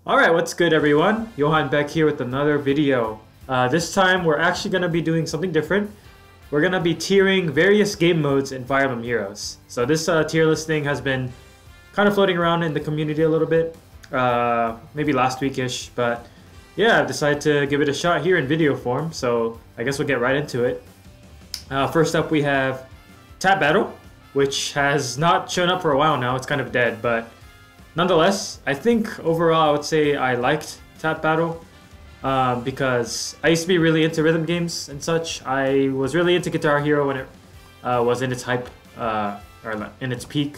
Alright, what's good everyone? Johan back here with another video. This time we're actually going to be doing something different. We're going to be tiering various game modes in Fire Emblem Heroes. So this tier listing has been kind of floating around in the community a little bit. Maybe last weekish, but yeah, I've decided to give it a shot here in video form. So I guess we'll get right into it. First up we have Tap Battle, which has not shown up for a while now. It's kind of dead, but nonetheless, I think overall I would say I liked Tap Battle because I used to be really into rhythm games and such. I was really into Guitar Hero when it was in its hype, or in its peak.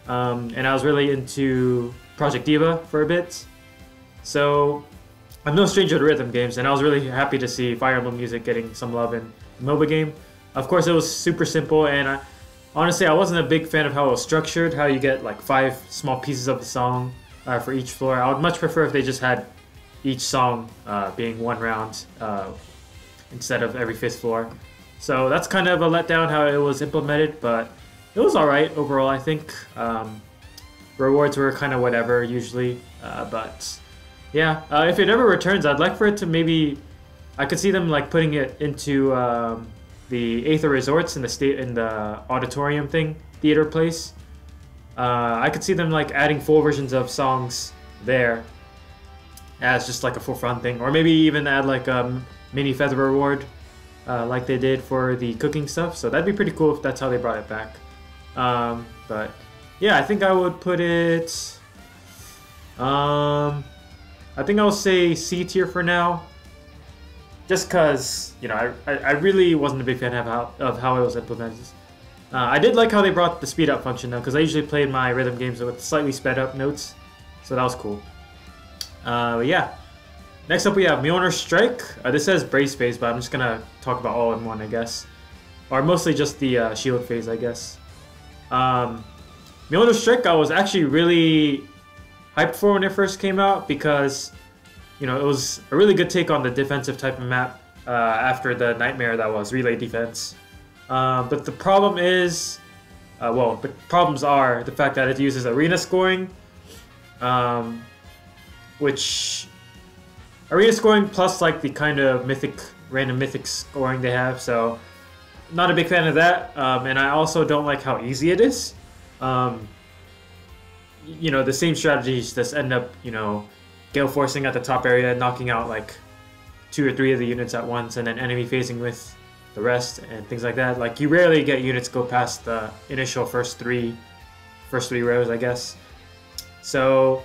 And I was really into Project Diva for a bit. So I'm no stranger to rhythm games, and I was really happy to see Fire Emblem music getting some love in the MOBA game. Of course, it was super simple, and honestly, I wasn't a big fan of how it was structured, how you get like 5 small pieces of the song for each floor. I would much prefer if they just had each song being one round instead of every 5th floor. So that's kind of a letdown how it was implemented, but it was alright overall, I think. Rewards were kind of whatever usually, but yeah, if it ever returns, I'd like for it to maybe, I could see them like putting it into the Aether Resorts in the auditorium theater place. I could see them like adding full versions of songs there as just like a full fun thing, or maybe even add like a mini feather reward like they did for the cooking stuff. So that'd be pretty cool if that's how they brought it back. But yeah, I think I would put it. I think I'll say C tier for now. Just because, you know, I really wasn't a big fan of how it was implemented. I did like how they brought the speed up function though, because I usually played my rhythm games with slightly sped up notes, so that was cool. But yeah, next up we have Mjolnir Strike. This says Brace phase, but I'm just gonna talk about all in one, I guess, or mostly just the shield phase, I guess. Mjolnir Strike I was actually really hyped for when it first came out because, you know, it was a really good take on the defensive type of map after the nightmare that was relay defense. But the problem is, well, the problems are the fact that it uses arena scoring, which arena scoring plus like the kind of random mythic scoring they have. So not a big fan of that, and I also don't like how easy it is. You know, the same strategies just end up, you know, gale forcing at the top area, knocking out like 2 or 3 of the units at once, and then enemy phasing with the rest and things like that. Like you rarely get units go past the initial first three rows, I guess. So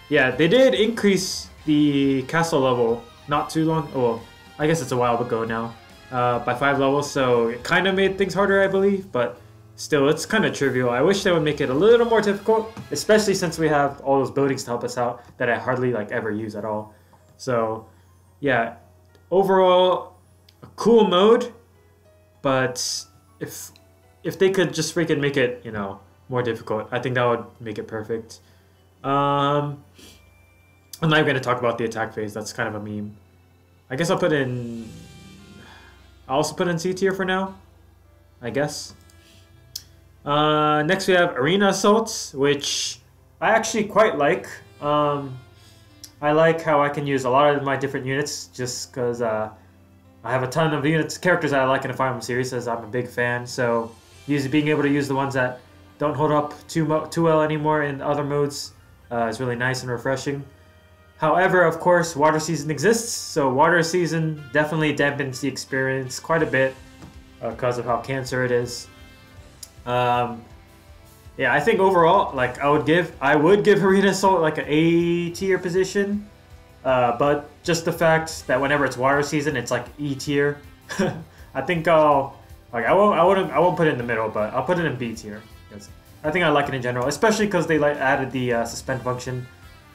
yeah, they did increase the castle level not too long. Well, I guess it's a while ago now, by 5 levels. So it kind of made things harder, I believe, but still, it's kind of trivial. I wish they would make it a little more difficult, especially since we have all those buildings to help us out that I hardly like ever use at all. So, yeah, overall, a cool mode, but if they could just freaking make it, you know, more difficult, I think that would make it perfect. I'm not even going to talk about the attack phase. That's kind of a meme. I guess I'll also put in C tier for now, I guess. Next we have Arena Assaults, which I actually quite like. I like how I can use a lot of my different units just because I have a ton of characters that I like in the Fire Emblem series, as I'm a big fan. So being able to use the ones that don't hold up too well anymore in other modes is really nice and refreshing. However, of course, Water Season exists, so Water Season definitely dampens the experience quite a bit because of how cancer it is. Yeah, I think overall, like I would give Arena Assault like an A tier position, but just the fact that whenever it's Water Season, it's like E tier. I think I won't put it in the middle, but I'll put it in B tier because I think I like it in general, especially because they added the suspend function.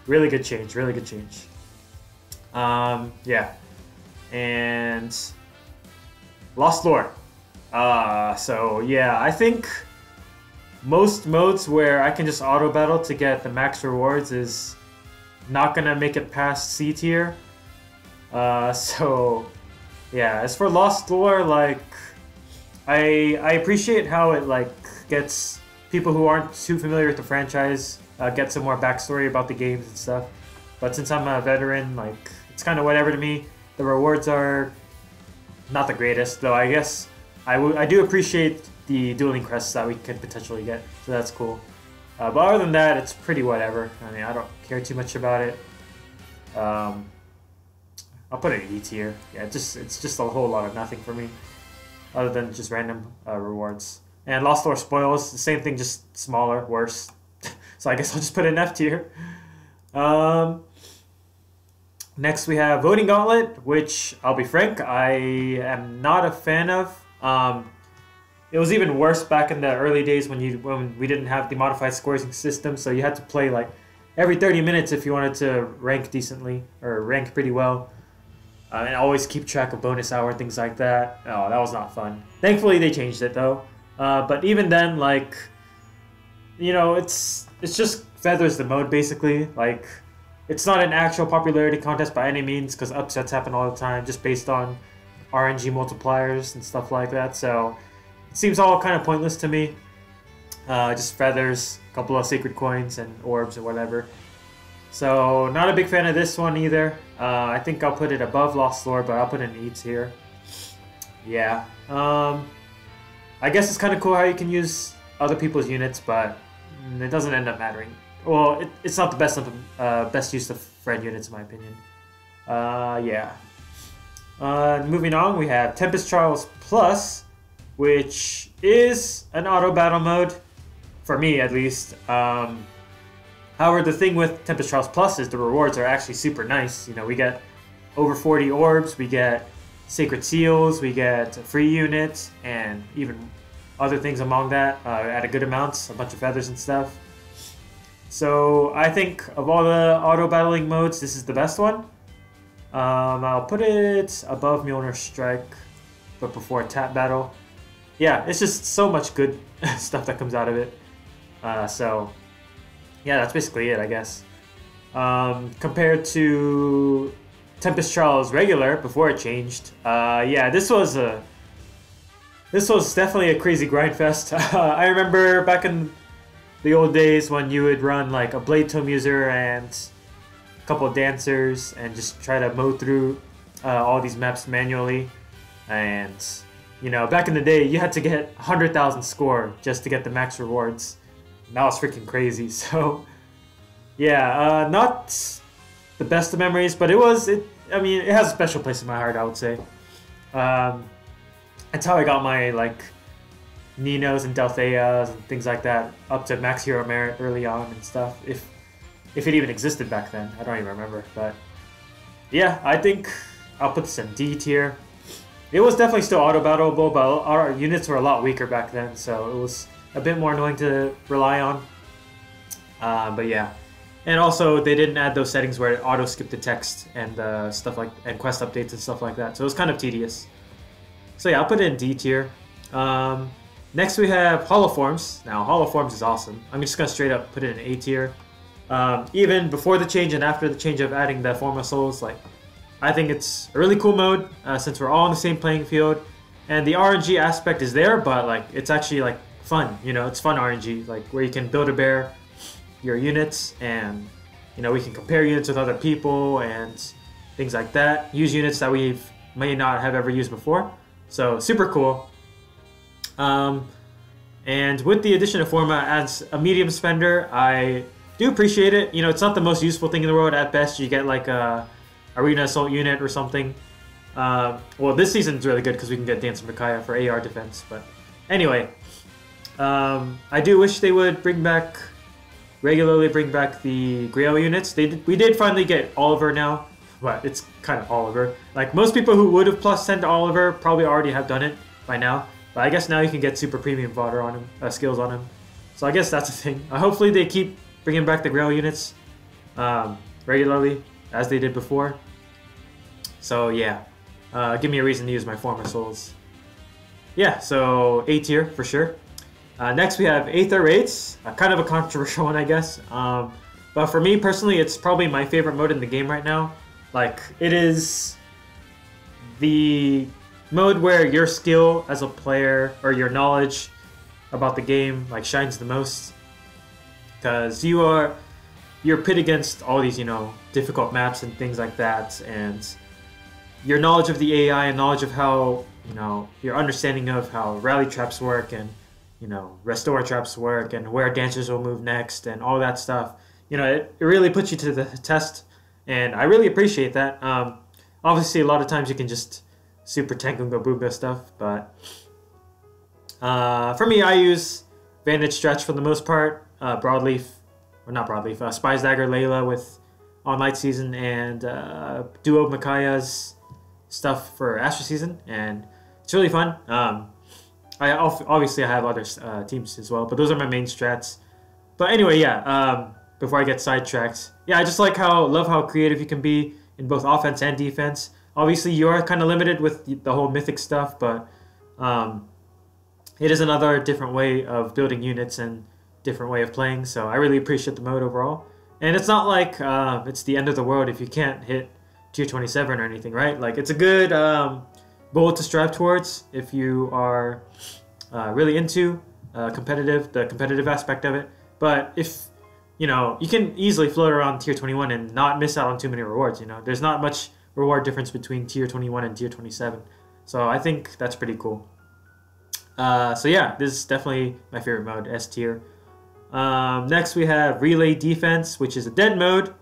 Really good change, really good change. Yeah, and Lost Lore. So yeah, I think most modes where I can just auto battle to get the max rewards is not gonna make it past C tier. So yeah, as for Lost Lore, like I appreciate how it like gets people who aren't too familiar with the franchise get some more backstory about the games and stuff. but since I'm a veteran, like, it's kind of whatever to me. The rewards are not the greatest, though I guess I do appreciate the dueling crests that we could potentially get, so that's cool. But other than that, it's pretty whatever. I mean, I don't care too much about it. I'll put it in E tier. Yeah, it's just a whole lot of nothing for me, other than just random rewards. And Lost Lore Spoils, the same thing, just smaller, worse. So I guess I'll just put it in F tier. Next we have Voting Gauntlet, which I'll be frank, I am not a fan of. It was even worse back in the early days when we didn't have the modified scoring system, so you had to play like every 30 minutes if you wanted to rank decently or rank pretty well. And always keep track of bonus hour, things like that. Oh, that was not fun. Thankfully they changed it though. But even then, like, you know, it's just feathers the mode basically. Like, it's not an actual popularity contest by any means, because upsets happen all the time just based on RNG multipliers and stuff like that. So it seems all kind of pointless to me. Just feathers, a couple of sacred coins and orbs or whatever. So not a big fan of this one either. I think I'll put it above Lost Lore, but I'll put it in E tier. Yeah. I guess it's kind of cool how you can use other people's units, but it doesn't end up mattering. Well, it's not the best use of friend units in my opinion. Yeah. Moving on, we have Tempest Trials Plus, which is an auto battle mode, for me at least. However, the thing with Tempest Trials Plus is the rewards are actually super nice. You know, we get over 40 orbs, we get sacred seals, we get free units, and even other things among that at a good amount, a bunch of feathers and stuff. So I think of all the auto battling modes, this is the best one. I'll put it above Mjolnir Strike, but before tap battle. Yeah, it's just so much good stuff that comes out of it. So yeah, that's basically it, I guess. Compared to Tempest Trials regular before it changed, yeah, this was definitely a crazy grind fest. I remember back in the old days when you would run like a Blade Tome user and a couple of dancers and just try to mow through all these maps manually. And you know, back in the day, you had to get 100,000 score just to get the max rewards. And that was freaking crazy. So yeah, not the best of memories, but I mean, it has a special place in my heart, I would say. That's how I got my like Ninos and Deltheas and things like that up to max hero merit early on and stuff. If it even existed back then, I don't even remember. But yeah, I think I'll put this in D tier. It was definitely still auto battleable, but our units were a lot weaker back then, so it was a bit more annoying to rely on. But yeah, and also they didn't add those settings where it auto skipped the text and stuff like and quest updates and stuff like that, so it was kind of tedious. So yeah, I'll put it in D tier. Next we have Holoforms. Now Holoforms is awesome. I'm just gonna straight up put it in A tier. Even before the change and after the change of adding the Form of Souls, like, I think it's a really cool mode since we're all on the same playing field, and the RNG aspect is there, but like it's actually like fun. You know, it's fun RNG, like where you can build a bear your units, and you know, we can compare units with other people and things like that. Use units that we may not have ever used before. So super cool. And with the addition of Forma as a medium spender, I do appreciate it. You know, it's not the most useful thing in the world. At best, you get like a Arena Assault unit or something. Well, this season's really good because we can get Dance and Micaiah for AR defense. But anyway, I do wish they would regularly bring back the Grail units. We did finally get Oliver now, but it's kind of Oliver. Like, most people who would have plus 10 to Oliver probably already have done it by now. But I guess now you can get super premium fodder on him, skills on him. So I guess that's a thing. Hopefully they keep bringing back the Grail units regularly, as they did before. So yeah, give me a reason to use my Form of Souls. Yeah, so A tier for sure. Next we have Aether Raids, kind of a controversial one, I guess. But for me personally, it's probably my favorite mode in the game right now. Like, it is the mode where your skill as a player or your knowledge about the game like shines the most, because you are you're pit against all these, you know, difficult maps and things like that, and your knowledge of the AI and knowledge of how, you know, your understanding of how rally traps work and, you know, restore traps work and where dancers will move next and all that stuff, you know, it really puts you to the test, and I really appreciate that. Obviously, a lot of times you can just super tank and go booga stuff, but for me, I use Vantage Stretch for the most part, Broadleaf, or not Broadleaf, Spy's Dagger Layla with on Light Season, and Duo Makaya's stuff for Astro Season, and it's really fun. Obviously I have other teams as well, but those are my main strats. But anyway, yeah, before I get sidetracked, yeah, I just love how creative you can be in both offense and defense. Obviously, you are kind of limited with the whole mythic stuff, but it is another different way of building units and different way of playing, so I really appreciate the mode overall. And it's not like it's the end of the world if you can't hit tier 27 or anything, right? Like, it's a good goal to strive towards if you are really into the competitive aspect of it. But if, you know, you can easily float around tier 21 and not miss out on too many rewards, you know. There's not much reward difference between tier 21 and tier 27. So I think that's pretty cool. So yeah, this is definitely my favorite mode, S tier. Next we have Relay Defense, which is a dead mode,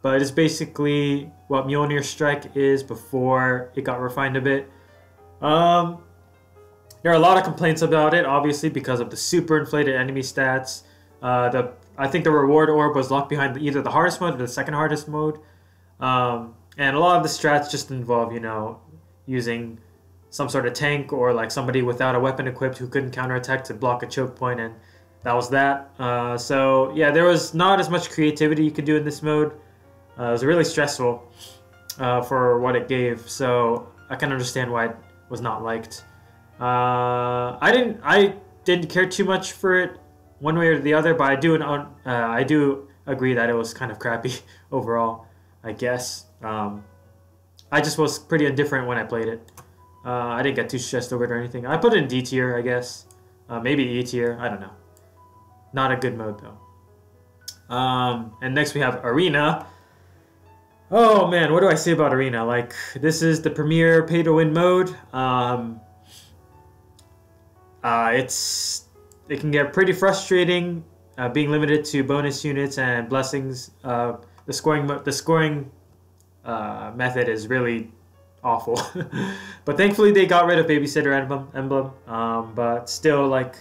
but it's basically what Mjolnir Strike is before it got refined a bit. There are a lot of complaints about it, obviously, because of the super inflated enemy stats. I think the reward orb was locked behind either the hardest mode or the second hardest mode. And a lot of the strats just involve, you know, using some sort of tank or like somebody without a weapon equipped who couldn't counterattack to block a choke point, and that was that. So yeah, there was not as much creativity you could do in this mode. It was really stressful for what it gave, so I can understand why it was not liked. I didn't care too much for it one way or the other, but I do agree that it was kind of crappy overall, I guess. I just was pretty indifferent when I played it. I didn't get too stressed over it or anything. I put it in D tier, I guess. Maybe E tier, I don't know. Not a good mode though. And next we have Arena. Oh man, what do I say about Arena? Like, this is the premier pay-to-win mode. It can get pretty frustrating being limited to bonus units and blessings. The scoring method is really awful. But thankfully they got rid of Babysitter emblem. But still, like,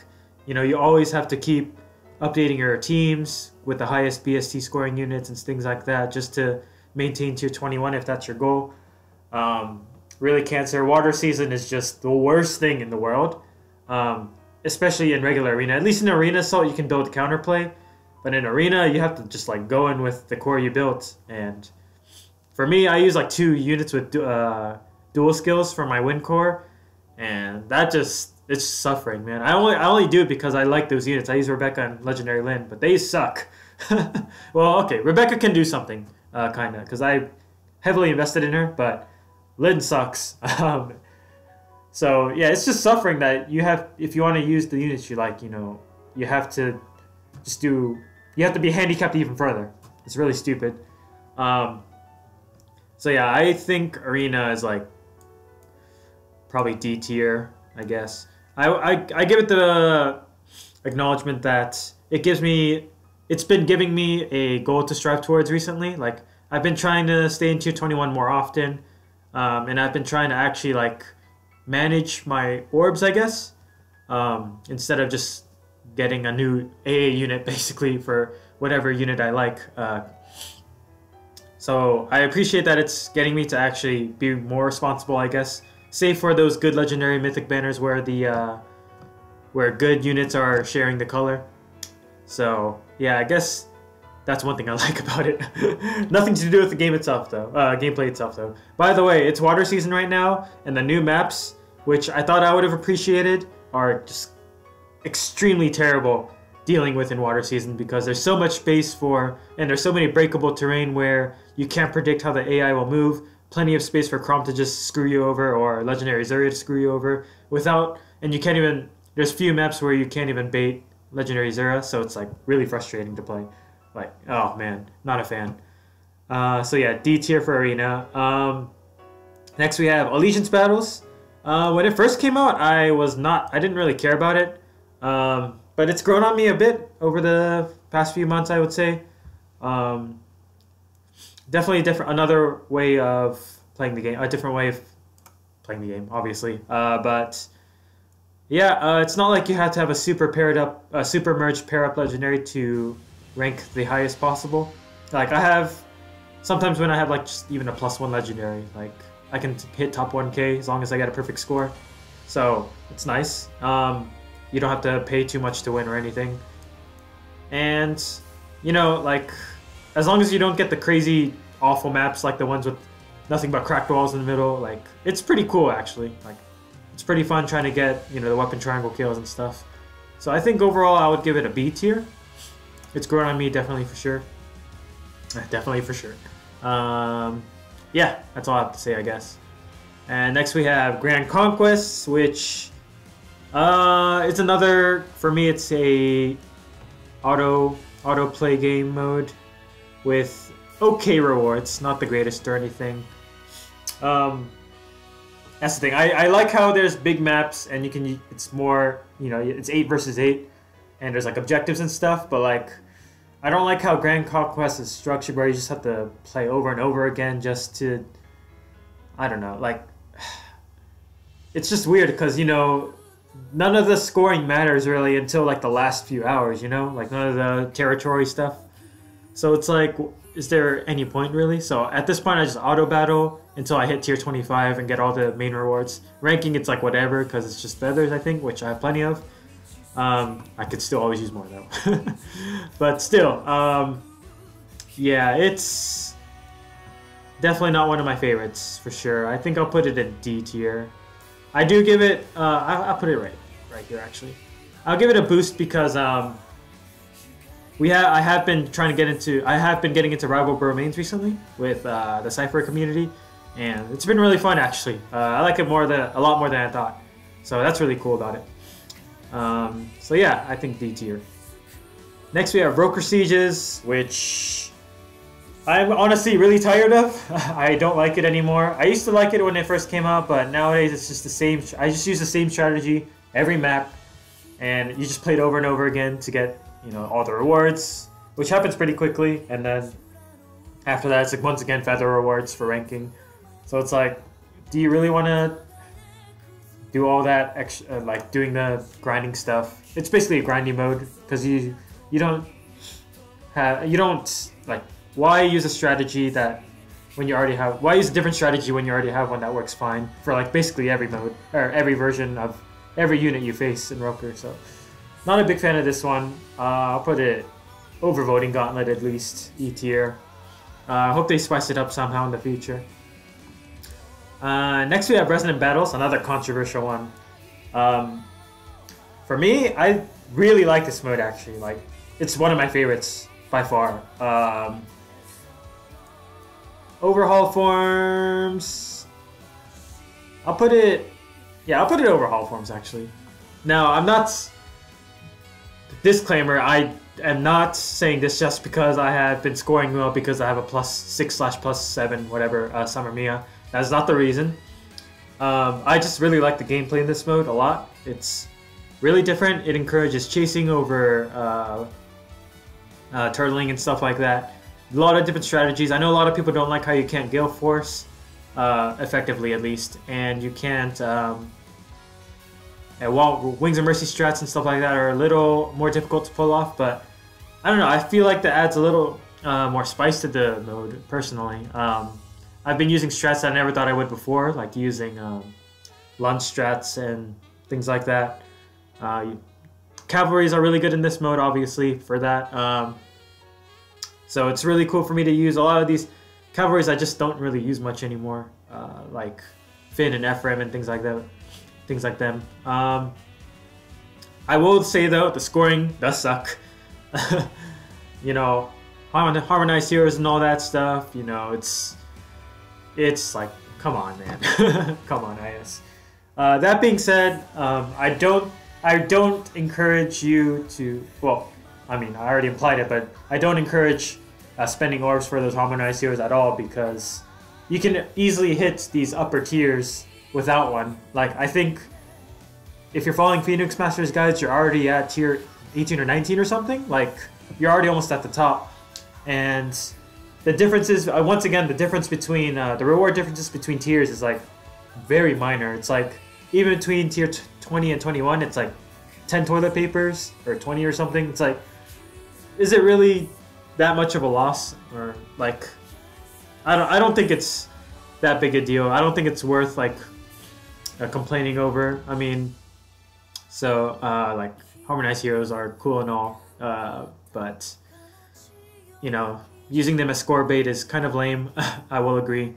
you know, you always have to keep updating your teams with the highest BST scoring units and things like that just to maintain tier 21 if that's your goal. Really, Cancer Water Season is just the worst thing in the world, especially in regular Arena. At least in Arena Assault you can build counterplay, but in Arena you have to just like go in with the core you built. And for me, I use like 2 units with dual skills for my win core, and that it's suffering, man. I only do it because I like those units. I use Rebecca and Legendary Lyn, but they suck. Well, okay, Rebecca can do something, kinda, because I heavily invested in her, but Lyn sucks. So yeah, it's just suffering that you have, if you want to use the units you like, you know, you have to be handicapped even further. It's really stupid. So yeah, I think Arena is like probably D tier, I guess. I give it the acknowledgement that it's been giving me a goal to strive towards recently. Like, I've been trying to stay in tier 21 more often, and I've been trying to actually like manage my orbs, I guess, instead of just getting a new AA unit basically for whatever unit I like. So I appreciate that it's getting me to actually be more responsible, I guess. Save for those good legendary mythic banners where where good units are sharing the color. So yeah, I guess that's one thing I like about it. Nothing to do with the game itself though, gameplay itself though. By the way, it's water season right now, and the new maps, which I thought I would have appreciated, are just extremely terrible dealing with in water season because there's so much space and there's so many breakable terrain where you can't predict how the AI will move. Plenty of space for Chrom to just screw you over, or Legendary Zarya to screw you over and you can't even, there's few maps where you can't even bait Legendary Zarya, so it's like really frustrating to play. Like, oh man, not a fan. So yeah, D tier for Arena. Next we have Allegiance Battles. When it first came out, I didn't really care about it. But it's grown on me a bit over the past few months, I would say. Definitely Another way of playing the game. A different way of playing the game, obviously. But yeah, it's not like you have to have a super merged pair up legendary to rank the highest possible. Like sometimes when I have like just even a +1 legendary, like I can hit top 1k as long as I get a perfect score. So it's nice. You don't have to pay too much to win or anything. And you know, like as long as you don't get the crazy awful maps like the ones with nothing but cracked walls in the middle, like it's pretty cool actually. Like it's pretty fun trying to get, you know, the weapon triangle kills and stuff. So I think overall I would give it a B tier. It's grown on me definitely for sure. Definitely for sure. Yeah, that's all I have to say, I guess. And next we have Grand Conquest, which it's another, for me it's a auto play game mode with okay rewards, not the greatest or anything. That's the thing. I like how there's big maps and it's more, you know, it's 8 versus 8 and there's like objectives and stuff, but like I don't like how Grand Conquest is structured where you just have to play over and over again just to, I don't know, like it's just weird because, you know, none of the scoring matters really until like the last few hours, you know, like none of the territory stuff. So it's like, is there any point really? So at this point I just auto battle until I hit tier 25 and get all the main rewards. Ranking it's like whatever because it's just feathers, I think, which I have plenty of. I could still always use more though. But still, yeah, it's definitely not one of my favorites for sure. I think I'll put it in D tier. I do give it, I'll put it right here actually. I'll give it a boost because I have been getting into rival bro mains recently with the Cypher community, and it's been really fun actually. I like it a lot more than I thought, so that's really cool about it. So yeah, I think D tier. Next we have Broker Sieges, which I'm honestly really tired of. I don't like it anymore. I used to like it when it first came out, but nowadays it's just the same. I just use the same strategy every map, and you just play it over and over again to get, you know, all the rewards, which happens pretty quickly, and then after that it's like once again feather rewards for ranking. So it's like, do you really want to do all that extra, like doing the grinding stuff? It's basically a grinding mode because you don't like, why use a strategy that when you already have, why use a different strategy when you already have one that works fine for like basically every mode or every version of every unit you face in Roker. So not a big fan of this one. I'll put it overvoting Gauntlet at least, E tier. I hope they spice it up somehow in the future. Next we have Resonant Battles, another controversial one. For me, I really like this mode actually. Like, it's one of my favorites by far. Overhaul forms, I'll put it overhaul forms actually. Now I'm not, disclaimer, I am not saying this just because I have been scoring well because I have a +6/+7 whatever Summer Mia. That's not the reason. I just really like the gameplay in this mode a lot. It's really different. It encourages chasing over turtling and stuff like that. A lot of different strategies. I know a lot of people don't like how you can't Gale Force effectively, at least, and you can't. Wings of Mercy strats and stuff like that are a little more difficult to pull off, but I don't know. I feel like that adds a little more spice to the mode personally. I've been using strats that I never thought I would before, like using lunge strats and things like that. Cavalries are really good in this mode, obviously, for that. So it's really cool for me to use a lot of these cavalries I just don't really use much anymore, like Finn and Ephraim and things like that. Things like them. I will say though, the scoring does suck. You know, harmonized heroes and all that stuff. You know, it's like, come on, man, come on, IS. That being said, I don't encourage you to. Well, I mean, I already implied it, but I don't encourage spending orbs for those harmonized heroes at all, because you can easily hit these upper tiers without one. Like, I think if you're following Phoenix Master's guides, you're already at tier 18 or 19 or something. Like, you're already almost at the top. And the difference is, once again, the difference between, the reward differences between tiers is like very minor. It's like, even between tier 20 and 21, it's like 10 toilet papers or 20 or something. It's like, is it really that much of a loss? Or like, I don't think it's that big a deal. I don't think it's worth like complaining over. I mean, so like harmonized heroes are cool and all, but you know, using them as score bait is kind of lame. I will agree.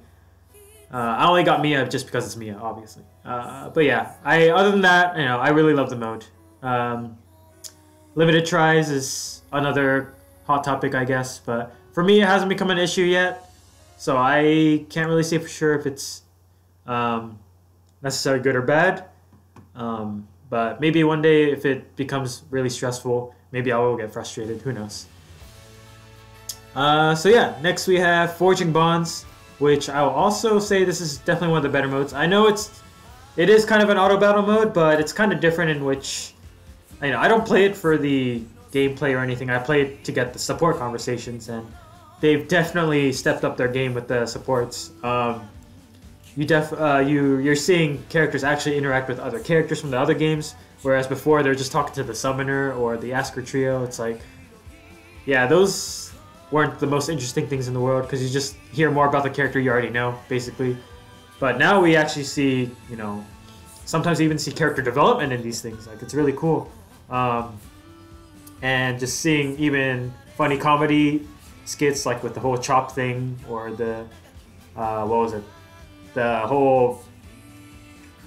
I only got Mia just because it's Mia, obviously. But yeah, other than that, you know, I really love the mode. Limited tries is another hot topic, I guess, but for me, it hasn't become an issue yet, so I can't really say for sure if it's necessarily good or bad. But maybe one day, if it becomes really stressful, maybe I will get frustrated. Who knows? So yeah, next we have Forging Bonds, which I will also say this is definitely one of the better modes. I know it is kind of an auto battle mode, but it's kind of different in which, you know, I don't play it for the gameplay or anything. I play it to get the support conversations, and they've definitely stepped up their game with the supports. You're seeing characters actually interact with other characters from the other games, whereas before they're just talking to the summoner or the Asker trio. It's like, yeah, those weren't the most interesting things in the world, because you just hear more about the character you already know, basically. But now we actually see, you know, sometimes even see character development in these things. Like, it's really cool. And just seeing even funny comedy skits, like with the whole chop thing, or the, what was it? The whole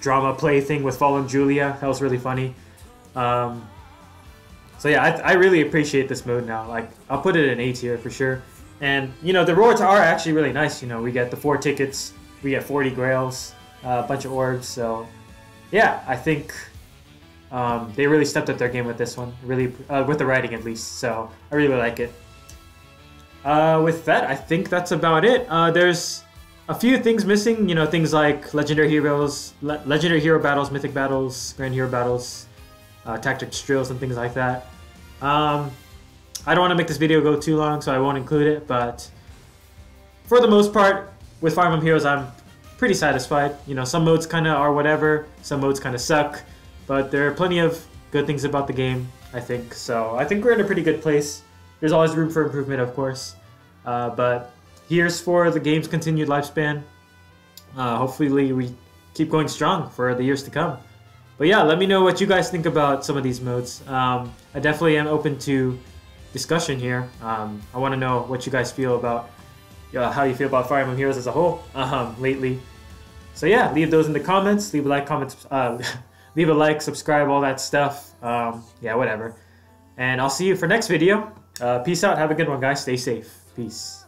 drama play thing with Fallen Julia. That was really funny. So yeah, I really appreciate this mode now. Like, I'll put it in A tier for sure. And, you know, the rewards are actually really nice. You know, we get the 4 tickets, we get 40 grails, a bunch of orbs. So yeah, I think they really stepped up their game with this one. Really, with the writing at least. So I really like it. With that, I think that's about it. There's a few things missing. You know, things like legendary heroes, legendary hero battles, mythic battles, grand hero battles, tactics drills, and things like that. I don't want to make this video go too long, so I won't include it, but for the most part, with Fire Emblem Heroes, I'm pretty satisfied. You know, some modes kind of are whatever, some modes kind of suck, but there are plenty of good things about the game, I think. So I think we're in a pretty good place. There's always room for improvement, of course, but here's for the game's continued lifespan. Hopefully we keep going strong for the years to come. But yeah, let me know what you guys think about some of these modes. I definitely am open to discussion here. I want to know what you guys feel about, how you feel about Fire Emblem Heroes as a whole lately. So yeah, leave those in the comments. Leave a like, leave a like, subscribe, all that stuff. Yeah, whatever. And I'll see you for next video. Peace out. Have a good one, guys. Stay safe. Peace.